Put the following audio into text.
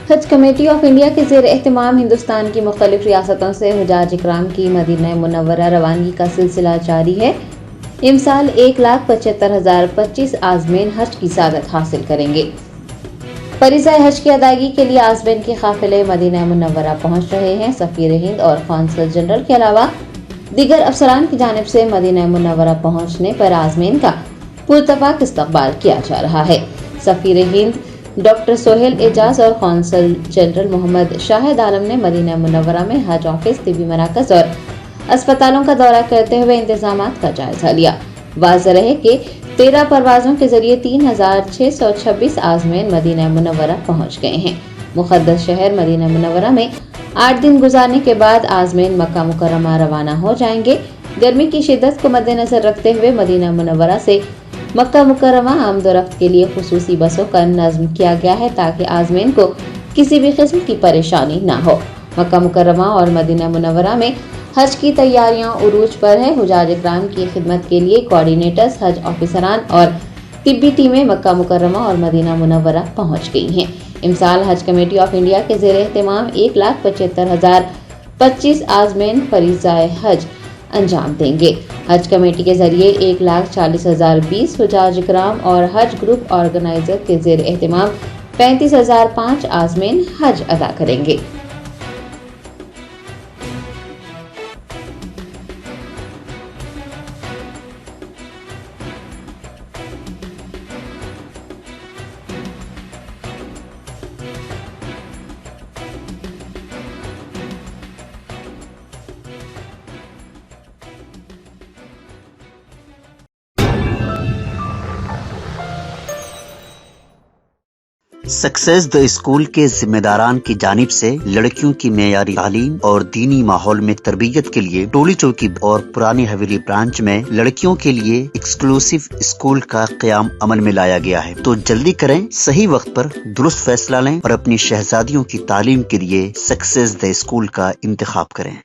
Hajj committee of India کے زیر اہتمام ہندوستان کی مختلف ریاستوں سے حجاج اکرام کی مدینہ منورہ روانگی کا سلسلہ جاری ہے۔ امسال 1,75,025 عازمین حج کی سعادت حاصل کریں گے۔ فریضہ حج کی ادائیگی کے لیے عازمین کے قافلے مدینہ منورہ پہنچ رہے ہیں۔ سفیر ہند اور قونصل جنرل کے علاوہ دیگر افسران کی جانب سے مدینہ منورہ پہنچنے پر عازمین کا پرتپاک استقبال کیا جا رہا ہے۔ سفیر ہند ڈاکٹر سہیل اعجاز اور قونصل جنرل محمد شاہد عالم نے مدینہ منورہ میں حج آفس، طبی مراکز اور اسپتالوں کا دورہ کرتے ہوئے انتظامات کا جائزہ لیا۔ واضح رہے کہ 13 پروازوں کے ذریعے 3,626 عازمین مدینہ منورہ پہنچ گئے ہیں۔ مقدس شہر مدینہ منورہ میں 8 دن گزارنے کے بعد عازمین مکہ مکرمہ روانہ ہو جائیں گے۔ گرمی کی شدت کو مد نظر رکھتے ہوئے مدینہ منورہ سے مکہ مکرمہ آمد و رفت کے لیے خصوصی بسوں کا نظم کیا گیا ہے تاکہ عازمین کو کسی بھی قسم کی پریشانی نہ ہو۔ مکہ مکرمہ اور مدینہ منورہ میں حج کی تیاریاں عروج پر ہے۔ حجاج اکرام کی خدمت کے لیے کوآرڈینیٹرز، حج آفیسران اور طبی ٹیمیں مکہ مکرمہ اور مدینہ منورہ پہنچ گئی ہیں۔ امسال حج کمیٹی آف انڈیا کے زیر اہتمام 1,75,025 عازمین فریضہ حج انجام دیں گے۔ حج کمیٹی کے ذریعے 1,40,020 حجاج اکرام اور حج گروپ آرگنائزر کے زیر اہتمام 35,005 عازمین حج ادا کریں گے۔ سکسیس دی اسکول کے ذمہ داران کی جانب سے لڑکیوں کی معیاری تعلیم اور دینی ماحول میں تربیت کے لیے ٹولی چوکی اور پرانی حویلی برانچ میں لڑکیوں کے لیے ایکسکلوسیو اسکول کا قیام عمل میں لایا گیا ہے۔ تو جلدی کریں، صحیح وقت پر درست فیصلہ لیں اور اپنی شہزادیوں کی تعلیم کے لیے سکسیس دی اسکول کا انتخاب کریں۔